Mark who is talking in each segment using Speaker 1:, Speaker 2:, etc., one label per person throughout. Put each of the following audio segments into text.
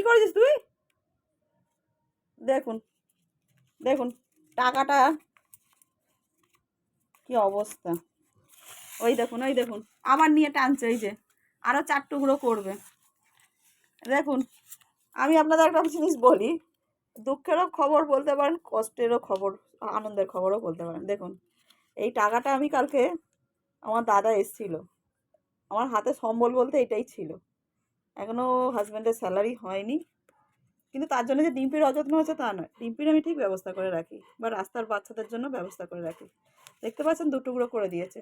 Speaker 1: করেছিস তুই? দেখুন দেখুন টাকাটা কি অবস্থা। ওই দেখুন আবার নিয়ে টানছে, এই যে আরও 4 টুকরো করবে। দেখুন আমি আপনাদের একটা জিনিস বলি, দুঃখেরও খবর বলতে পারেন, কষ্টেরও খবর, আনন্দের খবরও বলতে পারেন। দেখুন এই টাকাটা আমি কালকে, আমার দাদা এসছিল, আমার হাতে সম্বল বলতে এটাই ছিল। এখনও হাজব্যান্ডের স্যালারি হয়নি, কিন্তু তার জন্য যে ডিম্পির অযত্ন হচ্ছে তা নয়, ডিম্পির আমি ঠিক ব্যবস্থা করে রাখি, বা রাস্তার বাচ্চাদের জন্য ব্যবস্থা করে রাখি। দেখতে পাচ্ছেন 2 টুকরো করে দিয়েছে।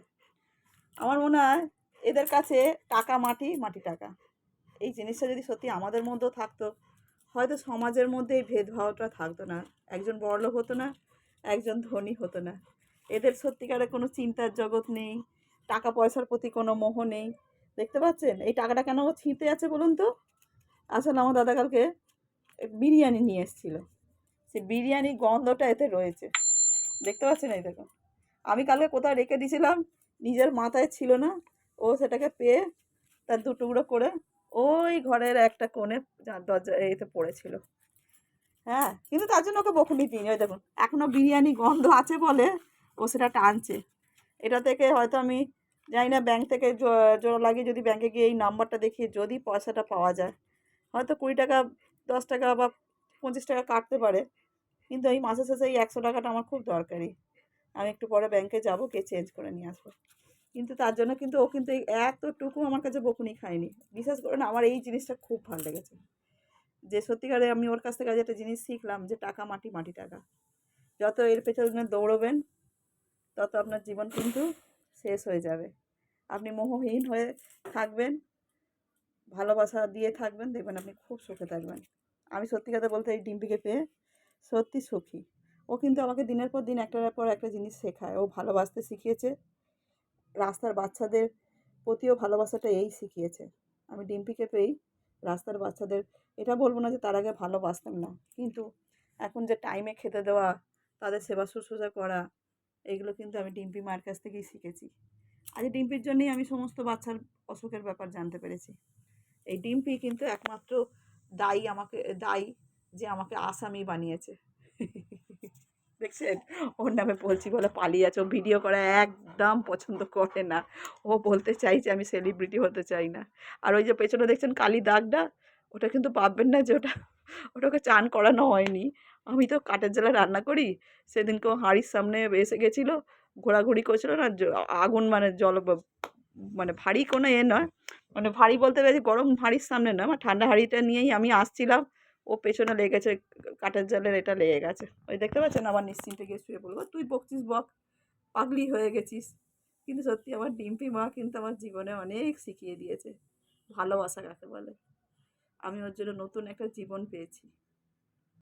Speaker 1: আমার মনে হয় এদের কাছে টাকা মাটি, মাটি টাকা, এই জিনিসটা যদি সত্যি আমাদের মধ্যেও থাকতো, হয়তো সমাজের মধ্যে এই ভেদভাবটা থাকতো না, একজন বড়লোক হতো না, একজন ধনী হতো না। এদের সত্যিকারে কোনো চিন্তার জগৎ নেই, টাকা পয়সার প্রতি কোনো মোহ নেই। দেখতে পাচ্ছেন এই টাকাটা কেন ছিঁতে আছে বলুন তো? আসলে আমার দাদা কালকে বিরিয়ানি নিয়ে এসেছিল, সেই বিরিয়ানি গন্ধটা এতে রয়েছে। দেখতে পাচ্ছেন? এই দেখুন আমি কালকে কোথাও রেখে দিয়েছিলাম, নিজের মাথায় ছিল না, ও সেটাকে পেয়ে তার 2 টুকরো করে ওই ঘরের একটা কোণে দরজা এতে পড়েছিল। হ্যাঁ, কিন্তু তার জন্য ওকে বকুনি দিইনি। ওই দেখুন এখনও বিরিয়ানি গন্ধ আছে বলে ও সেটা টানছে। এটা থেকে হয়তো আমি জানি না, ব্যাংক থেকে জোড়া লাগিয়ে যদি ব্যাংকে গিয়ে এই নাম্বারটা দেখিয়ে যদি পয়সাটা পাওয়া যায়, হয়তো 20 টাকা, 10 টাকা বা 25 টাকা কাটতে পারে। কিন্তু এই মাসের শেষে এই 100 টাকাটা আমার খুব দরকারি। আমি একটু পরে ব্যাংকে যাবো, গিয়ে চেঞ্জ করে নিয়ে আসবো। কিন্তু তার জন্য কিন্তু ও কিন্তু এই এতটুকু আমার কাছে বকুনি খায়নি। বিশ্বাস করুন আমার এই জিনিসটা খুব ভালো লেগেছে, যে সত্যিকারে আমি ওর কাছ থেকে আজ একটা জিনিস শিখলাম, যে টাকা মাটি, মাটি টাকা। যত এর পেছনে দৌড়বেন তত আপনার জীবন কিন্তু শেষ হয়ে যাবে। আপনি মোহহীন হয়ে থাকবেন, ভালোবাসা দিয়ে থাকবেন, দেখবেন আপনি খুব সুখে থাকবেন। আমি সত্যি কথা বলতে এই ডিম্পিকে পেয়ে সত্যি সুখী। ও কিন্তু আমাকে দিনের পর দিন একটার পর একটা জিনিস শেখায়। ও ভালোবাসতে শিখিয়েছে, রাস্তার বাচ্চাদের প্রতিও ভালোবাসাটা এই শিখিয়েছে। আমি ডিম্পিকে পেয়েই রাস্তার বাচ্চাদের, এটা বলবো না যে তার আগে ভালোবাসতাম না, কিন্তু এখন যে টাইমে খেতে দেওয়া, তাদের সেবা শুশ্রূষা করা, এগুলো কিন্তু আমি ডিম্পি মায়ের কাছ থেকেই শিখেছি। আজ ডিম্পির জন্যই আমি সমস্ত বাচ্চার অসুখের ব্যাপার জানতে পেরেছি। এই ডিম্পি কিন্তু একমাত্র দায়ী যে আমাকে আসামি বানিয়েছে। দেখছেন ওর নামে বলছি বলে পালিয়ে আছে। ও ভিডিও করা একদম পছন্দ করে না। ও বলতে চাইছে আমি সেলিব্রিটি হতে চাই না। আর ওই যে পেছনে দেখছেন কালি দাগটা, ওটা কিন্তু ভাববেন না যে ওটাকে চান করানো হয়নি। আমি তো কাঠের জালে রান্না করি। সেদিনকে ও হাঁড়ির সামনে এসে গেছিলো, ঘোরাঘুরি করছিল না, আগুন মানে মানে ভারী কোনো নয়, মানে ভারী বলতে গেছি গরম হাঁড়ির সামনে না, আমার ঠান্ডা হাঁড়িটা নিয়েই আমি আসছিলাম, ও পেছনে লেগেছে, কাঠের জালের এটা লেগে গেছে। ওই দেখতে পাচ্ছেন, আবার নিশ্চিন্তে গিয়ে শুয়ে বলবো তুই বকছিস বক, পাগলি হয়ে গেছিস। কিন্তু সত্যি আমার ডিম্পি মা কিন্তু আমার জীবনে অনেক শিখিয়ে দিয়েছে ভালোবাসা কাকে বলে। আমি ওর জন্য নতুন একটা জীবন পেয়েছি।